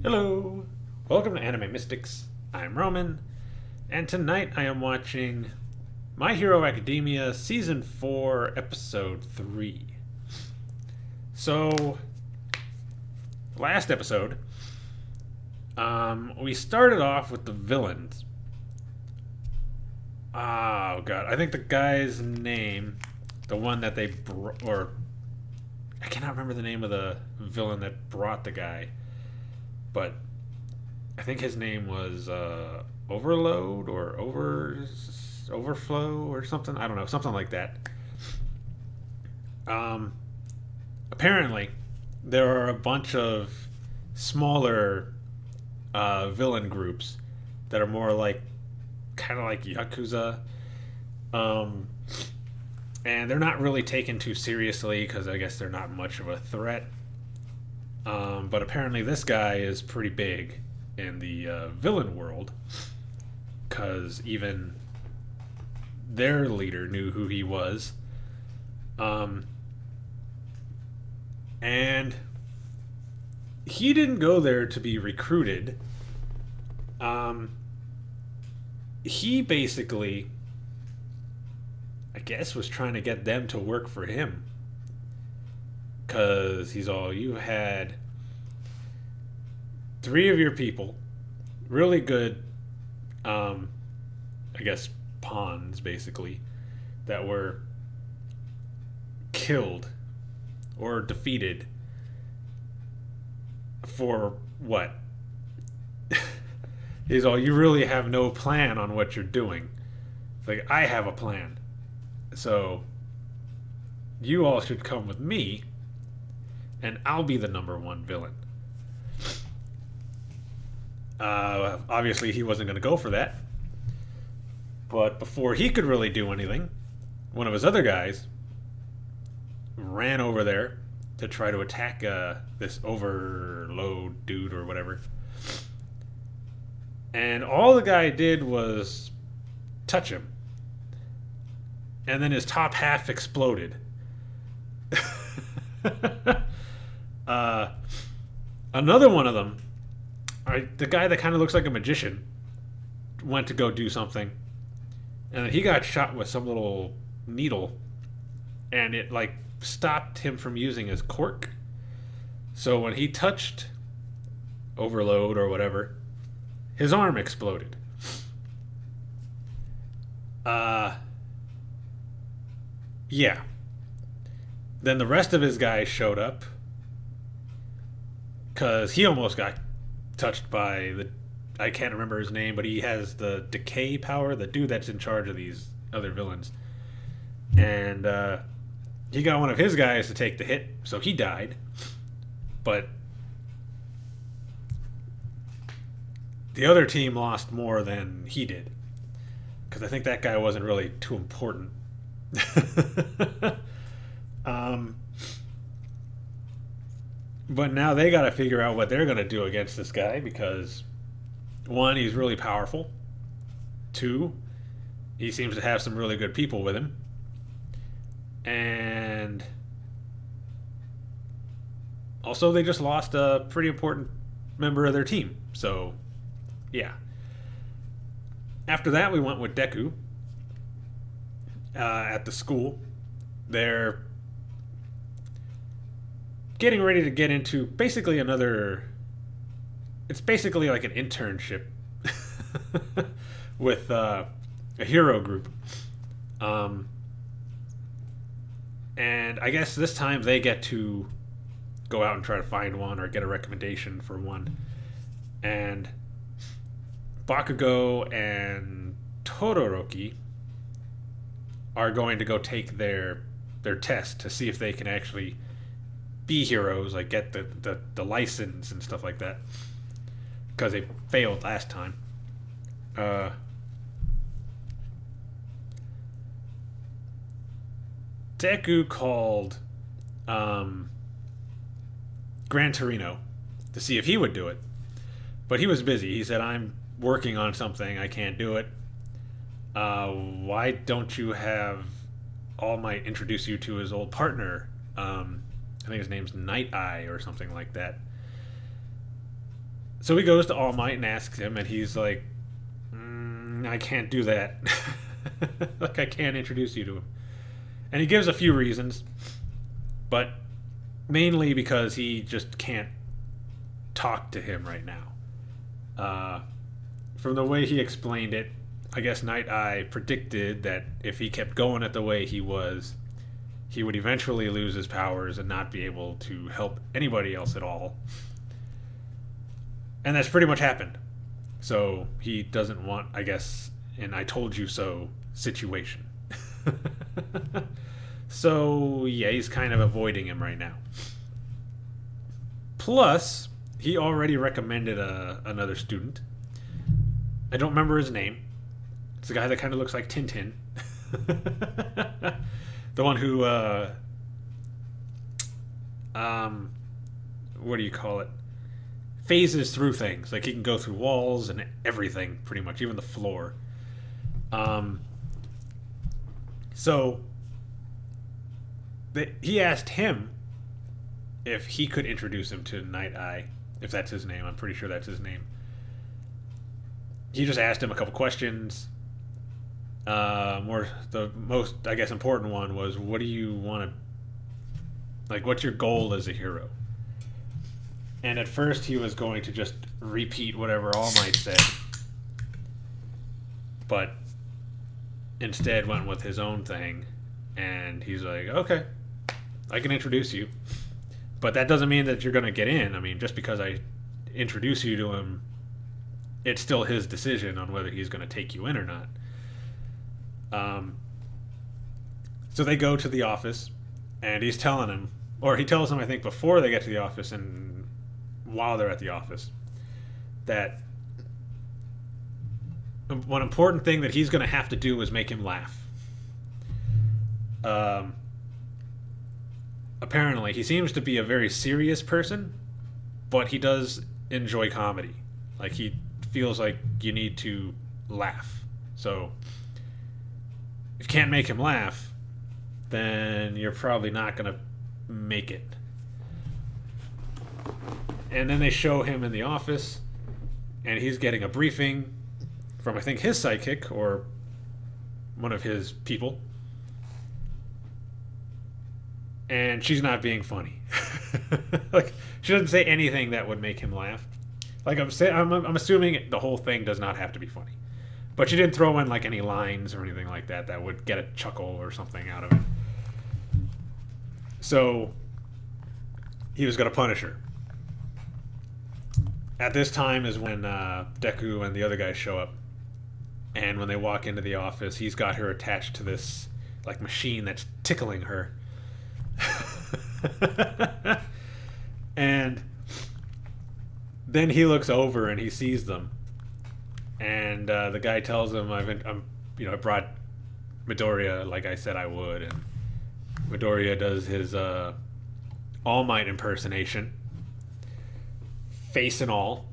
Hello! Welcome to Anime Mystics. I'm Roman, and tonight I am watching My Hero Academia Season 4, Episode 3. So, last episode, we started off with the villains. Oh god, I think the guy's name, the one that they or I cannot remember the name of the villain that brought the guy, but I think his name was Overload or Overflow or something. I don't know, something like that. Um, Apparently, there are a bunch of smaller villain groups that are more like kind of like Yakuza, um, and they're not really taken too seriously because I guess they're not much of a threat. But apparently, this guy is pretty big in the villain world because even their leader knew who he was. Um, and he didn't go there to be recruited. Um, he basically, I guess, was trying to get them to work for him. Because he's all, you had three of your people, really good, um, I guess, pawns, basically, that were killed or defeated for what? He's all, you really have no plan on what you're doing. Like, I have a plan. So, you all should come with me, and I'll be the number one villain. Obviously, he wasn't going to go for that. But before he could really do anything, one of his other guys ran over there to try to attack this overload dude or whatever. And all the guy did was touch him. And then his top half exploded. uh, Another one of them, the guy that kind of looks like a magician, went to go do something. And then he got shot with some little needle. And it, like, stopped him from using his quirk. So when he touched Overload or whatever, his arm exploded. Yeah. Then the rest of his guys showed up because he almost got touched by the. I can't remember his name, but he has the decay power, the dude that's in charge of these other villains. And he got one of his guys to take the hit, so he died. But the other team lost more than he did. Because I think that guy wasn't really too important. um, but now they got to figure out what they're going to do against this guy because, one, he's really powerful. Two, he seems to have some really good people with him. And also, they just lost a pretty important member of their team. So, yeah. After that, we went with Deku at the school. They're getting ready to get into basically another. It's basically like an internship with a hero group. And I guess this time they get to go out and try to find one or get a recommendation for one. And Bakugo and Todoroki are going to go take their test to see if they can actually be heroes, like get the license and stuff like that. Because they failed last time. Deku called Gran Torino to see if he would do it. But he was busy. He said, I'm working on something. I can't do it. Why don't you have All Might introduce you to his old partner? I think his name's Night Eye or something like that. So he goes to All Might and asks him, and he's like, I can't do that. Like, I can't introduce you to him. And he gives a few reasons, but mainly because he just can't talk to him right now. From the way he explained it, I guess Night Eye predicted that if he kept going at the way he was, he would eventually lose his powers and not be able to help anybody else at all. And that's pretty much happened. So he doesn't want, I guess, an I told you so situation. So, yeah, he's kind of avoiding him right now. Plus, he already recommended another student. I don't remember his name. It's a guy that kind of looks like Tintin. The one who, what do you call it? Phases through things. Like, he can go through walls and everything, pretty much, even the floor. So he asked him if he could introduce him to Night Eye, if that's his name. I'm pretty sure that's his name. He just asked him a couple questions. The most, I guess, important one was, what do you want to, like, what's your goal as a hero? And at first he was going to just repeat whatever All Might said, but instead went with his own thing. And he's like, okay, I can introduce you, but that doesn't mean that you're going to get in. I mean, just because I introduce you to him, it's still his decision on whether he's going to take you in or not. So they go to the office, and he's telling him, or he tells him, I think, before they get to the office and while they're at the office, that one important thing that he's going to have to do is make him laugh. Apparently, he seems to be a very serious person, but he does enjoy comedy. Like, he feels like you need to laugh. So, if you can't make him laugh, then you're probably not going to make it. And then they show him in the office, and he's getting a briefing from, I think, his sidekick, or one of his people. And she's not being funny. Like, she doesn't say anything that would make him laugh. Like, I'm assuming the whole thing does not have to be funny. But she didn't throw in, like, any lines or anything like that that would get a chuckle or something out of it. So, he was going to punish her. At this time is when Deku and the other guys show up. And when they walk into the office, he's got her attached to this, like, machine that's tickling her. And then he looks over and he sees them. And the guy tells him, I brought Midoriya like I said I would. And Midoriya does his All Might impersonation, face and all.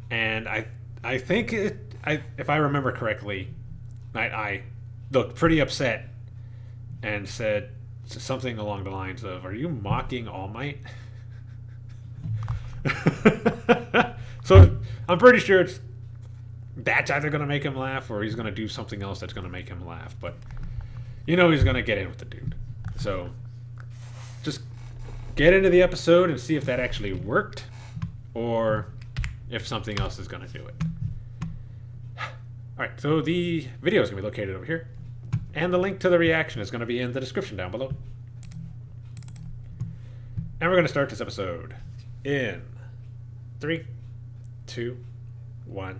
And I think if I remember correctly, Night Eye looked pretty upset and said something along the lines of, "Are you mocking All Might?" So I'm pretty sure that's either going to make him laugh or he's going to do something else that's going to make him laugh. But you know he's going to get in with the dude. So just get into the episode and see if that actually worked or if something else is going to do it. Alright, so the video is going to be located over here. And the link to the reaction is going to be in the description down below. And we're going to start this episode in 3, 2, 1.